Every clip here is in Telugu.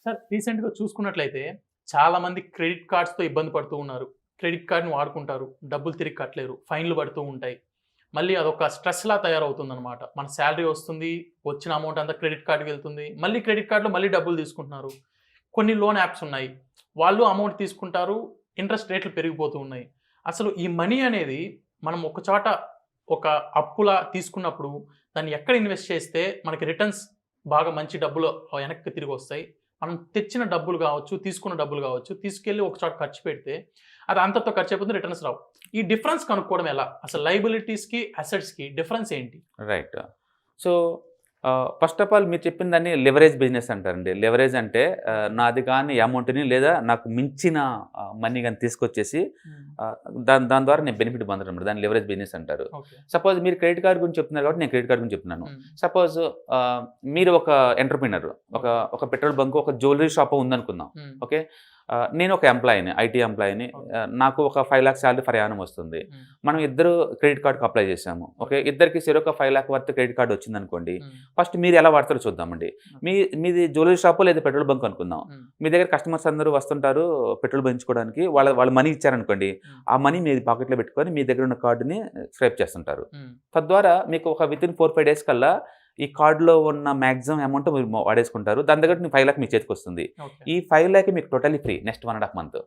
సార్ రీసెంట్‌గా చూసుకున్నట్లయితే చాలామంది క్రెడిట్ కార్డ్స్‌తో ఇబ్బంది పడుతూ ఉన్నారు. క్రెడిట్ కార్డ్‌ని వాడుకుంటారు. డబ్బులు తిరిగి కట్టలేరు. ఫైన్‌లు పడుతూ ఉంటాయి. మళ్ళీ అదొక స్ట్రెస్‌లా తయారవుతుందనమాట. మన సాలరీ వస్తుంది. వచ్చిన అమౌంట్ అంతా క్రెడిట్ కార్డ్‌కి వెళ్తుంది. మళ్ళీ క్రెడిట్ కార్డ్‌లో మళ్ళీ డబ్బులు తీసుకుంటున్నారు. కొన్ని లోన్ యాప్స్ ఉన్నాయి. వాళ్ళు అమౌంట్ తీసుకుంటారు. ఇంట్రెస్ట్ రేట్లు పెరిగిపోతూ ఉన్నాయి. అసలు ఈ మనీ అనేది మనం ఒక చోట ఒక అప్పులా తీసుకున్నప్పుడు దాన్ని ఎక్కడ ఇన్వెస్ట్ చేస్తే మనకి రిటర్న్స్ బాగా మంచి డబ్బులు వెనక్కి తిరిగి వస్తాయి. మనం తెచ్చిన డబ్బులు కావచ్చు, తీసుకున్న డబ్బులు కావచ్చు, తీసుకెళ్ళి ఒక చోట ఖర్చు పెడితే అది అంతతో ఖర్చు అయిపోతుంది, రిటర్న్స్ రావు. ఈ డిఫరెన్స్ కనుక్కోవడం ఎలా? అసలు లయబిలిటీస్‌కి, అసెట్స్‌కి డిఫరెన్స్ ఏంటి? Right. So, first of all మీరు చెప్పిన దాన్ని లెవరేజ్ బిజినెస్ అంటారండి. లెవరేజ్ అంటే నాది కాని అమౌంట్‌ని లేదా నాకు మించిన మనీ గాని తీసుకొచ్చేసి దాని ద్వారా నేను బెనిఫిట్ పొందడం అన్నమాట. దాన్ని లెవరేజ్ బిజినెస్ అంటారు. ఓకే. సపోజ్ మీరు క్రెడిట్ కార్డ్ గురించి చెప్తున్నారు కాబట్టి నేను క్రెడిట్ కార్డ్ గురించి చెప్తున్నాను. సపోజ్ మీరు ఒక ఎంటర్‌ప్రెన్యూర్, ఒక పెట్రోల్ బంక్, ఒక జ్యువెలరీ షాప్ ఉందనుకుందాం. ఓకే. నేను ఒక ఎంప్లాయీని, ఐటీ ఎంప్లాయీని. నాకు ఒక 5 lakhs శాలరీ ఫర్ యానం వస్తుంది. మనం ఇద్దరు క్రెడిట్ కార్డ్కి అప్లై చేసాము. ఓకే. ఇద్దరికి ఒక 5 lakh వర్త్ క్రెడిట్ కార్డ్ వచ్చిందనుకోండి. ఫస్ట్ మీరు ఎలా వాడతారో చూద్దామండి. మీది జ్యువెలరీ షాప్ లేదా పెట్రోల్ బంక్ అనుకుందాం. మీ దగ్గర కస్టమర్స్ అందరూ వస్తుంటారు పెట్రోల్ బంచుకోవడానికి. వాళ్ళు మనీ ఇచ్చారనుకోండి. ఆ మనీ మీ పాకెట్లో పెట్టుకొని మీ దగ్గర ఉన్న కార్డుని స్వైప్ చేస్తుంటారు. తద్వారా మీకు ఒక వితిన్ 4-5 days కల్లా ఈ కార్డులో ఉన్న మ్యాక్సిమం అమౌంట్ మీరు వాడేసుకుంటారు. దాని దగ్గర 5 lakh మీ చేతికి వస్తుంది. ఈ 5 lakh మీకు టోటలీ ఫ్రీ నెక్స్ట్ 1.5 month.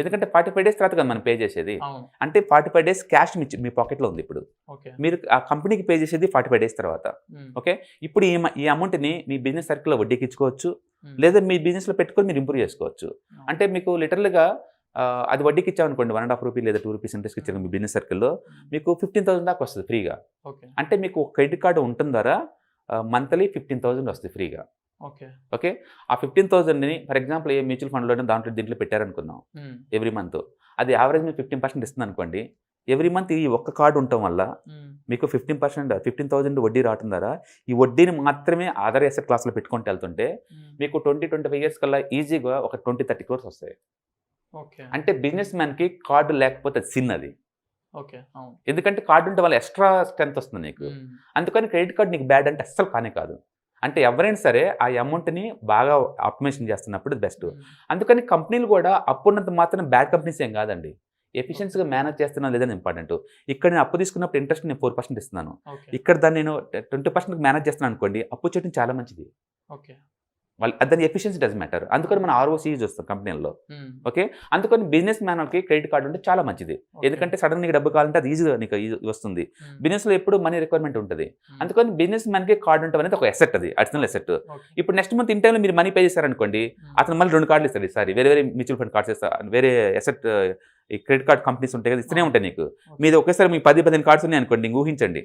ఎందుకంటే 45 days తర్వాత కదా మనం పే చేసేది. అంటే 45 days క్యాష్ మీ పాకెట్లో ఉంది. ఇప్పుడు మీరు ఆ కంపెనీకి పే చేసేది 45 days తర్వాత. ఓకే. ఇప్పుడు ఈ అమౌంట్ని మీ బిజినెస్ సర్కిల్లో వడ్డీకి ఇచ్చుకోవచ్చు, లేదా మీ బిజినెస్లో పెట్టుకొని మీరు ఇంప్రూవ్ చేసుకోవచ్చు. అంటే మీకు లిటరల్గా అది వడ్డీకి ఇచ్చామనుకోండి, 1.5 రూపీ లేదా 2 rupees ఇంట్రెస్ట్ ఇచ్చారు మీ బిజినెస్ సర్కిల్లో, మీకు 15,000 దాకా వస్తుంది ఫ్రీగా. అంటే మీకు క్రెడిట్ కార్డు ఉంటుంది ద్వారా మంత్లీ 15,000 వస్తుంది ఫ్రీగా. ఓకే. ఆ 15,000ని ఫర్ ఎగ్జాంపుల్ ఏ మ్యూచువల్ ఫండ్లోనే దీంట్లో పెట్టారనుకుందాం. ఎవ్రీ మంత్ అది యావరేజ్ మీకు 15% ఇస్తుంది అనుకోండి. ఎవ్రీ మంత్ ఈ ఒక్క కార్డు ఉండటం వల్ల మీకు 15% వడ్డీ రావడం ద్వారా ఈ వడ్డీని మాత్రమే ఆధార్ అసెట్ క్లాస్లో పెట్టుకుంటూ వెళ్తుంటే మీకు 20-25 years కల్లా ఈజీగా ఒక 20-30 crores వస్తాయి. అంటే బిజినెస్ మ్యాన్కి కార్డు లేకపోతే సిన్ అది. ఎందుకంటే కార్డు ఉంటే వాళ్ళ ఎక్స్ట్రా స్ట్రెంత్ వస్తుంది నీకు. అందుకని క్రెడిట్ కార్డు నీకు బ్యాడ్ అంటే అస్సలు కానే కాదు. అంటే ఎవరైనా సరే ఆ అమౌంట్ని బాగా ఆప్టిమైజేషన్ చేస్తున్నప్పుడు బెస్ట్. అందుకని కంపెనీలు కూడా అప్పున్నంత మాత్రం బ్యాడ్ కంపెనీస్ ఏం కాదండి. ఎఫిషియన్సీగా మేనేజ్ చేస్తున్నా లేదని ఇంపార్టెంట్. ఇక్కడ నేను అప్పు తీసుకున్నప్పుడు ఇంట్రెస్ట్ నేను 4% ఇస్తున్నాను. ఇక్కడ దాన్ని నేను 20% మేనేజ్ చేస్తున్నాను అనుకోండి, అప్పు చేయడం చాలా మంచిది. దాని ఎఫిషియన్సీ డస్ మ్యాటర్. అందుకని మనం ROC చూస్తాం కంపెనీల్లో. ఓకే. అందుకని బిజినెస్ మ్యాన్కి క్రెడిట్ కార్డు ఉంటే చాలా మంచిది. ఎందుకంటే సడన్ నీకు డబ్బు కావాలంటే అది ఈజీగా నీకు వస్తుంది. బిజినెస్లో ఎప్పుడు మనీ రిక్వైర్మెంట్ ఉంటుంది. అందుకని బిజినెస్ మ్యాన్కి కార్డు ఉండటం అనేది ఒక ఎసెట్, అది అడిషనల్ ఎసెట్. ఇప్పుడు నెక్స్ట్ మంత్ ఇన్ టైంలో మీరు మనీ పే చేశారనుకోండి, అతను మళ్ళీ 2 కార్డులు ఇస్తాడు. ఈసారి వేరే మ్యూచువల్ ఫండ్ కార్డ్స్ ఇస్తారు, వేరే ఎసెట్ ఈ క్రెడిట్ కార్డ్ కంపెనీస్ ఉంటాయి కదా, ఇస్తూనే ఉంటాయి నీకు. మీరు ఒకేసారి మీకు 10-15 కార్డ్స్ ఉన్నాయి అనుకోండి, ఊహించండి.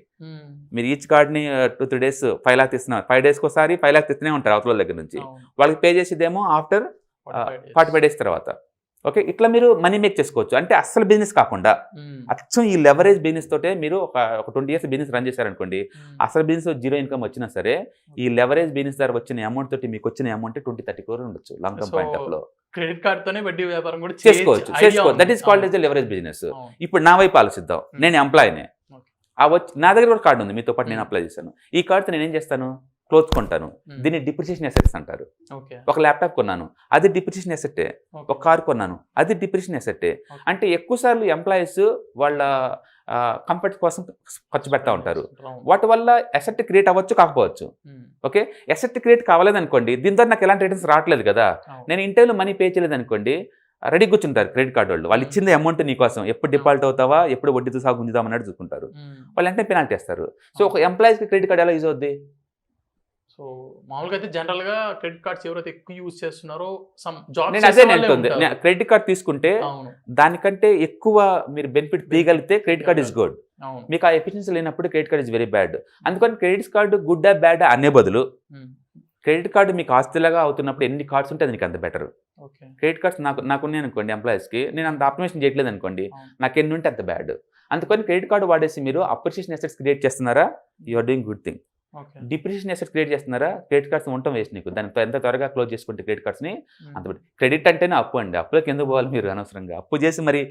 మీరు ఈచ్ కార్డ్ని 2-3 days 5 lakhs ఇస్తున్నారు. 5 days ఒకసారి 5 lakhs ఇస్తూనే ఉంటారు అవతల దగ్గర నుంచి. వాళ్ళకి పే చేసేదేమో ఆఫ్టర్ 45 days తర్వాత. ఓకే. ఇట్లా మీరు మనీ మేక్ చేసుకోవచ్చు. అంటే అస్సలు బిజినెస్ కాకుండా అచ్చం ఈ లెవరేజ్ బిజినెస్ తోటే మీరు ఒక 20 years బిజినెస్ రన్ చేశారనుకోండి, అసలు బిజినెస్ 0 income వచ్చినా సరే ఈ లెవరేజ్ బిజినెస్ ద్వారా వచ్చిన అమౌంట్ తోటి మీకు వచ్చిన అమౌంట్ 20-30 crore ఉండొచ్చు లాంగ్ టర్మ్ పాయింట్ ఆఫ్ లో. క్రెడిట్ కార్డ్ తోనే వడ్డీ వ్యాపారం కూడా చేసుకోవచ్చు. That is called as leverage business. ఇప్పుడు నా వైపు ఆలోచిద్దాం. నేను ఎంప్లాయీనే, నా దగ్గర కూడా కార్డు ఉంది, మీతో పాటు నేను అప్లై చేశాను. ఈ కార్డుతో నేను ఏం చేస్తాను, క్లోత్స్ కొంటాను. దీన్ని డిప్రిసియేషన్ అసెట్స్ అంటారు. ఒక ల్యాప్టాప్ కొన్నాను, అది డిప్రిసియేషన్ అసెట్టే. ఒక కార్ కొన్నాను, అది డిప్రిసియేషన్ అసెట్టే. అంటే ఎక్కువ సార్లు ఎంప్లాయీస్ వాళ్ళ కంఫర్ట్ కోసం ఖర్చు పెడతా ఉంటారు. వాటి వల్ల అసెట్ క్రియేట్ అవ్వచ్చు, కాకపోవచ్చు. ఓకే. అసెట్ క్రియేట్ కావాలేదనుకోండి, దీని ద్వారా నాకు ఎలాంటి రిటర్న్స్ రావట్లేదు కదా, నేను ఇంటర్వ్యూలో మనీ పే చేయలేదనుకోండి, రెడీ కూర్చుంటారు క్రెడిట్ కార్డు వాళ్ళు ఇచ్చింది అమౌంట్ నీకోసం, ఎప్పుడు డిఫాల్ట్ అవుతావా, ఎప్పుడు వడ్డీతో సాగు గుంజుదాం అన్నట్టు చూసుకుంటారు. వాళ్ళు వెంటనే పెనాల్టీ వేస్తారు. సో ఒక ఎంప్లాయీస్కి క్రెడిట్ కార్డు ఎలా యూజ్ అవుద్ది? సో మామూలుగా అయితే జనరల్ గా క్రెడిట్ కార్డ్స్ ఎవరైతే ఎక్కువ యూజ్ చేస్తున్నారో నేను అదే నేర్చుకుంది. క్రెడిట్ కార్డ్ తీసుకుంటే దానికంటే ఎక్కువ మీరు బెనిఫిట్ తీయగలిగితే క్రెడిట్ కార్డ్ ఇస్ గుడ్. మీకు ఆ ఎఫిషియన్సీ లేనప్పుడు credit card is very bad. అందుకని క్రెడిట్ కార్డు గుడ్ బ్యాడ్ అనే బదులు క్రెడిట్ కార్డు మీకు ఆస్తిలాగా అవుతున్నప్పుడు ఎన్ని కార్డ్స్ ఉంటే అది నీకు అంత బెటర్. క్రెడిట్ కార్డ్స్ నాకున్నాయి అనుకోండి, ఎంప్లాయీస్కి నేను అంత ఆప్టిమైజేషన్ చేయట్లేదు అనుకోండి, నాకు ఎన్ని ఉంటే అంత బ్యాడ్. అందుకని క్రెడిట్ కార్డు వాడేసి మీరు అప్రిషియేషన్ అసెట్స్ క్రియేట్ చేస్తున్నారా, you are doing good thing. Depreciation asset create చేస్తున్నారా, క్రెడిట్ కార్డ్స్ ఉండటం వేస్ట్ నీకు. దాన్ని ఎంత త్వరగా క్లోజ్ చేసుకుంటే క్రెడిట్ కార్డ్స్ని అంత. క్రెడిట్ అంటేనే అప్పు అండి, అప్పులోకి ఎందుకు పోవాలి మీరు అనవసరంగా? అప్పు చేసి మరి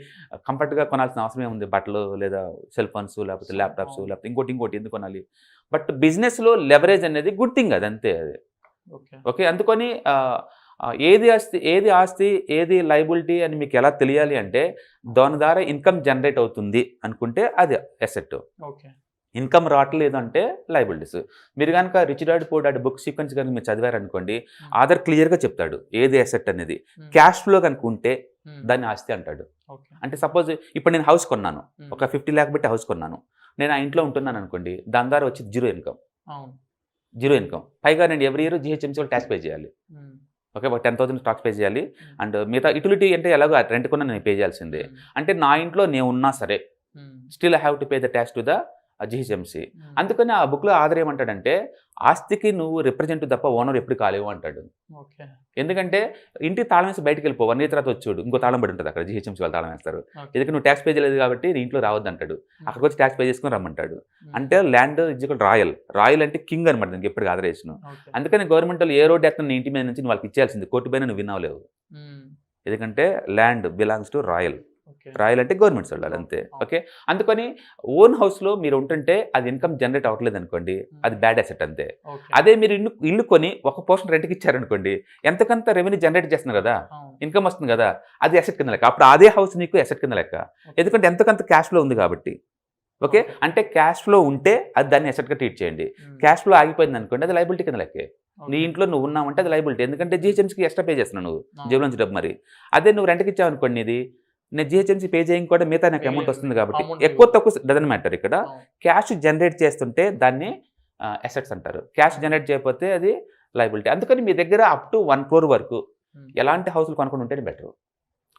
కంఫర్ట్గా కొనాల్సిన అవసరం ఏముంది? బట్టలు లేదా సెల్ ఫోన్స్ లేకపోతే ల్యాప్టాప్స్ లేకపోతే ఇంకోటి ఎందుకు కొనాలి? బట్ బిజినెస్లో లెవరేజ్ అనేది గుడ్ థింగ్, అది అంతే. అది ఓకే. అందుకని ఏది ఆస్తి ఏది లయబిలిటీ అని మీకు ఎలా తెలియాలి అంటే దాని ద్వారా ఇన్కమ్ జనరేట్ అవుతుంది అనుకుంటే అది అసెట్. ఓకే. ఇన్కమ్ రావట్లేదు అంటే లయబిలిటీస్. మీరు కనుక rich dad poor dad book sequence కనుక మీరు చదివారనుకోండి, ఆధార్ క్లియర్గా చెప్తాడు ఏది అసెట్ అనేది. క్యాష్ ఫ్లో కనుక ఉంటే దాన్ని ఆస్తి అంటాడు. అంటే సపోజ్ ఇప్పుడు నేను హౌస్ కొన్నాను, ఒక 50 lakh పెట్టి హౌస్ కొన్నాను, నేను ఆ ఇంట్లో ఉంటున్నాను అనుకోండి, దాని ద్వారా వచ్చి జీరో ఇన్కమ్. పైగా నేను ఎవ్రీ ఇయర్ GHMC వాళ్ళు ట్యాక్స్ పే చేయాలి. ఓకే, ఒక 10,000 ట్యాక్స్ పే చేయాలి. అండ్ మిగతా యూటిలిటీ అంటే ఎలాగో రెంట్ కొన్నా నేను పే చేయాల్సిందే. అంటే నా ఇంట్లో నేను ఉన్నా సరే still I have to pay the tax to the GHMC. అందుకని ఆ బుక్లో ఆధార్ ఏమంటాడంటే ఆస్తికి నువ్వు రిప్రజెంట్ తప్ప ఓనర్ ఎప్పుడు కాలేవు అంటాడు. ఎందుకంటే ఇంటికి తాళం వేసి బయటకు వెళ్ళిపో, 1 year తర్వాత వచ్చాడు ఇంకో తాళం పడి ఉంటుంది అక్కడ, GHMC వాళ్ళు తాళం వేస్తారు. ఎందుకంటే నువ్వు ట్యాక్స్ పే చేయలేదు కాబట్టి నీ ఇంట్లో రావద్దు అంటాడు. అక్కడికి వచ్చి ట్యాక్స్ పే చేసుకుని రమ్మంటాడు. అంటే ల్యాండ్ ఇజ్ రాయల్ అంటే కింగ్ అనమాట, నీకు ఎప్పుడు ఆధారేషన్. అందుకని గవర్నమెంట్ వాళ్ళు ఏ రోడ్ ఎక్కడ నీ ఇంటి మీద నుంచి నువ్వు వాళ్ళకి ఇచ్చేయాల్సింది, కోర్టు పైన నువ్వు వినవలేవు. ఎందుకంటే ల్యాండ్ బిలాంగ్స్ టు రాయల్ అంటే గవర్నమెంట్ వాళ్ళు అంతే. ఓకే, అందుకని ఓన్ హౌస్లో మీరు ఉంటుంటే అది ఇన్కమ్ జనరేట్ అవ్వట్లేదు అనుకోండి, అది బ్యాడ్ అసెట్ అంతే. అదే మీరు ఇల్లు కొని ఒక పోర్షన్ రెంట్కి ఇచ్చారనుకోండి, ఎంతకంత రెవెన్యూ జనరేట్ చేస్తున్నారు కదా, ఇన్కమ్ వస్తుంది కదా, అది అసెట్ కింద లెక్క. అప్పుడు అదే హౌస్ నీకు అసెట్ కింద లెక్క, ఎందుకంటే ఎంతకంత క్యాష్ ఫ్లో ఉంది కాబట్టి. ఓకే, అంటే క్యాష్ ఫ్లో ఉంటే అది దాన్ని అసెట్గా ట్రీట్ చేయండి. క్యాష్ ఫ్లో ఆగిపోయింది అనుకోండి, అది లయబిలిటీ కింద లెక్కే. నీ ఇంట్లో నువ్వు ఉన్నావంటే అది లయబిలిటీ, ఎందుకంటే GHMCకి ఎక్స్ట్రా పే చేస్తున్నావు నువ్వు జేబులో నుంచి డబ్బు. మరి అదే నువ్వు రెంట్కి ఇచ్చావు అనుకోండి, ఇది నేను GHMC పే చేయడం కూడా మిగతా నాకు అమౌంట్ వస్తుంది కాబట్టి ఎక్కువ తక్కువ డజన్ మ్యాటర్. ఇక్కడ క్యాష్ జనరేట్ చేస్తుంటే దాన్ని అసెట్స్ అంటారు, క్యాష్ జనరేట్ చేయకపోతే అది లయబిలిటీ. అందుకని మీ దగ్గర అప్ టు 1 crore వరకు ఎలాంటి హౌస్లు కొనుక్కొని ఉంటేనే బెటర్.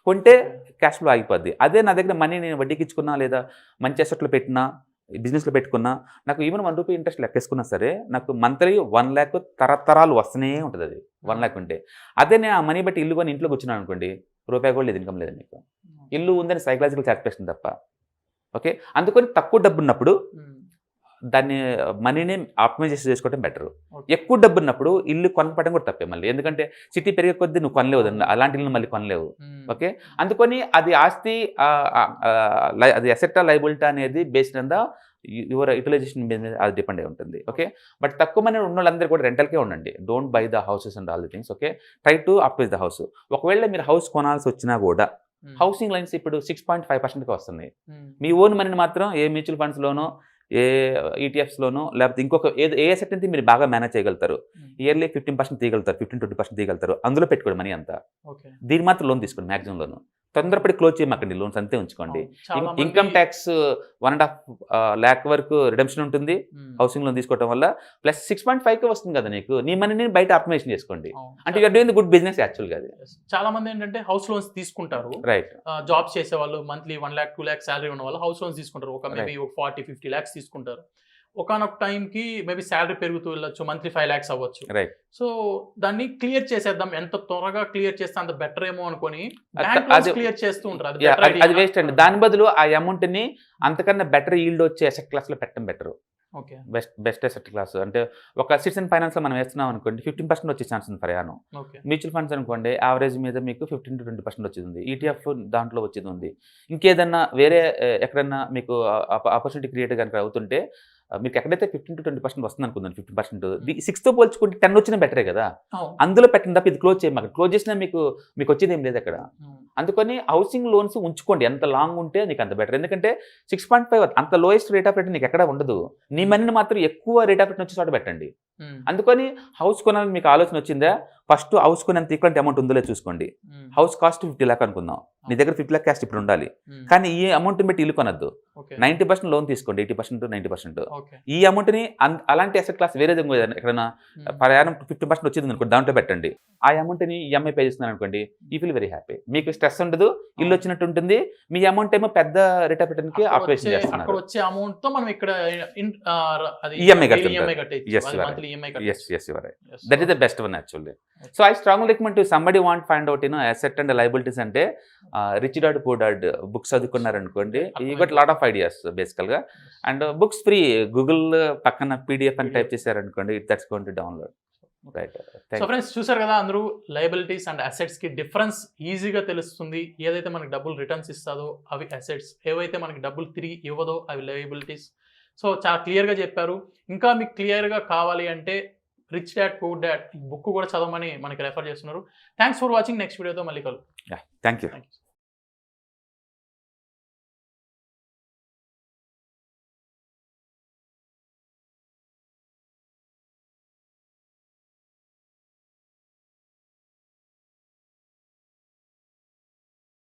కొంటే క్యాష్ ఫ్లో ఆగిపోద్ది. అదే నా దగ్గర మనీ నేను వడ్డీకి ఇచ్చుకున్నా లేదా మంచి అసెట్లు పెట్టినా బిజినెస్లో పెట్టుకున్నా, నాకు ఈవెన్ ₹1 ఇంట్రెస్ట్ లెక్కేసుకున్నా సరే నాకు మంత్లీ 1 lakh తరతరాలు వస్తూనే ఉంటుంది. అది 1 lakh ఉంటే. అదే నేను ఆ మనీ బట్టి ఇల్లు కొని ఇంట్లో కూర్చున్నాను అనుకోండి, రూపాయి కూడా లేదు, ఇన్కమ్ లేదు నీకు. ఇల్లు ఉందని సైకలాజికల్ సాటిస్ఫాక్షన్ తప్ప. ఓకే, అందుకని తక్కువ డబ్బు ఉన్నప్పుడు దాన్ని మనీని ఆప్టిమైజ్ చేసుకోవడం బెటర్. ఎక్కువ డబ్బు ఉన్నప్పుడు ఇల్లు కొనపడం కూడా తప్పే మళ్ళీ, ఎందుకంటే సిటీ పెరిగే కొద్దీ నువ్వు కొనలేవు, అలాంటి ఇల్లు మళ్ళీ కొనలేవు. ఓకే, అందుకని అది ఆస్తి అది అసెట్ లయబిలిటీ అనేది based on the your utilization మీద అది డిపెండ్ అయి ఉంటుంది. ఓకే, బట్ తక్కువ మంది ఉన్న వాళ్ళందరూ కూడా రెంటల్కే ఉండండి. Don't by the houses and all the things. Okay, try to appraise the house. ఒకవేళ మీరు హౌస్ కొనాల్సి వచ్చినా కూడా హౌసింగ్ లైన్స్ ఇప్పుడు 6.5%కి వస్తున్నాయి. మీ ఓన్ మనీని మాత్రం ఏ మ్యూచువల్ ఫండ్స్లోనో ఏ ETFsలోనో లేకపోతే ఇంకొక ఏ అసెట్ అయితే మీరు బాగా మేనేజ్ చేయగలుగుతారు, ఇయర్లీ 15% తీయగలుగుతారు, 15-20% తీయగలుగుతారు, అందులో పెట్టుకోండి మనీ అంతా. దీని మాత్రం లోన్ తీసుకోండి, మ్యాక్సిమం లోను. తొందరపడి క్లోజ్ చేయమాకండి, లోన్స్ అంతే ఉంచుకోండి. ఇన్కమ్ ట్యాక్స్ 1.5 lakh వరకు రిడెంప్షన్ ఉంటుంది హౌసింగ్ లోన్ తీసుకోవడం వల్ల. ప్లస్ 6.5కి వస్తుంది కదా నీకు, నీ మనీని బయట ఆప్టిమైజేషన్ చేసుకోండి. అంటే you're doing the good business యాక్చువల్గా. అది చాలా మంది ఏంటంటే హౌస్ లోన్స్ తీసుకుంటారు, రైట్. జాబ్స్ చేసే వాళ్ళు మంత్లీ 1 lakh 2 lakh శాలరీ ఉన్న వాళ్ళు హౌస్ లోన్స్ తీసుకుంటారు. ఒక మేబీ 40-50 lakhs తీసుకుంటారు. ఒకనొక టైంకి మేబీ శాలరీ పెరుగుతూ వెళ్ళొచ్చు, మంత్లీ 5 lakhs అవ్వచ్చు. రైట్. సో దాన్ని క్లియర్ చేసేద్దాం, ఎంత త్వరగా క్లియర్ చేస్తే అంత బెటర్ ఏమో అనుకుని క్లియర్ చేస్తూ ఉంటారు. అది వేస్ట్ అండి. దాని బదులు ఆ అమౌంట్ని అంతకన్నా బెటర్ ఈల్డ్ వచ్చే అసెట్ క్లాస్లో పెట్టడం better. Okay, best asset class అంటే ఒక సిటిజన్ ఫైనాన్స్లో మనం వేస్తున్నాం అనుకోండి, 15% వచ్చే ఛాన్స్ ఉంది ప్రయాణం. మ్యూచువల్ ఫండ్స్ అనుకోండి, యావరేజ్ మీద మీకు 15-20% వచ్చేది. ETF దాంట్లో వచ్చేది ఉంది. ఇంకేదన్నా వేరే ఎక్కడన్నా మీకు ఆపర్చునిటీ క్రియేట్ కనుక అవుతుంటే మీకు ఎక్కడైతే 15-20% వస్తుంది అనుకుందాం, 50%, 6తో పోల్చుకుంటే 10 వచ్చినా బెటరే కదా. అందులో పెట్టండి తప్ప ఇది క్లోజ్ చేయమాక. క్లోజ్ చేసినా మీకు వచ్చేది ఏం లేదు అక్కడ. అందుకని హౌసింగ్ లోన్స్ ఉంచుకోండి, ఎంత లాంగ్ ఉంటే నీకు అంత బెటర్. ఎందుకంటే 6.5 అంత లోయెస్ట్ రేట్ ఆఫ్ రిటర్న్ నీకు ఎక్కడ ఉండదు. నీ మనీని మాత్రం ఎక్కువ రేట్ ఆఫ్ రిటర్న్ వచ్చే చోట పెట్టండి. అందుకని హౌస్ కొనాలని మీకు ఆలోచన వచ్చిందా, ఫస్ట్ హౌస్ కొనేంత ఈక్వల్ అమౌంట్ ఉందో చూసుకోండి. హౌస్ కాస్ట్ 50 lakh అనుకుందాం, నీ దగ్గర 50 lakh క్యాష్ ఇప్పుడు ఉండాలి. కానీ ఈ అమౌంట్ పెట్టి ఇల్లు కొనద్దు. 90% లోన్ తీసుకోండి, 80%-90%. ఈ అమౌంట్ని అలాంటి అసెట్ క్లాస్ వేరే ఎక్కడైనా ప్రయాణం 50% వచ్చింది అనుకోండి, దాంట్లో పెట్టండి. ఆ అమౌంట్ని EMI పే చేస్తున్నారు అనుకోండి, యూ ఫీల్ వెరీ హ్యాపీ. మీకు స్ట్రెస్ ఉండదు, ఇల్లు వచ్చినట్టు ఉంటుంది. మీ అమౌంట్ ఏమో పెద్ద రేట్ ఆఫ్ రిటర్న్ కి ఆపరేషన్ చేస్తున్నారు. వచ్చే అమౌంట్ తో మనం ఇక్కడ EMI కట్టుకుంటాం. That is the best one actually. So I strongly recommend to somebody want find out asset and liabilities అంటే rich dad poor dad books చదువుకున్నారనుకోండి, you got lot of ideas బేసికల్గా. అండ్ బుక్స్ ఫ్రీ, గూగుల్ పక్కన PDF అని టైప్ చేశారనుకోండి, that's going to download. So friends చూసారు కదా, అందరూ లయబిలిటీస్ అండ్ అసెట్స్ కి డిఫరెన్స్ ఈజీగా తెలుస్తుంది. ఏదైతే మనకి డబ్బులు రిటర్న్స్ ఇస్తుందో అవి అసెట్స్, ఏవైతే మనకి డబ్బులు తిరిగి ఇవ్వదో అవి లయబిలిటీస్. సో చాలా క్లియర్గా చెప్పారు. ఇంకా మీకు క్లియర్గా కావాలి అంటే రిచ్ డాడ్ పూర్ డాడ్ ఈ బుక్ కూడా చదవమని మనకి రెఫర్ చేస్తున్నారు. Thanks for watching. నెక్స్ట్ వీడియోతో మళ్ళీ కలు. Thank you. Thank you.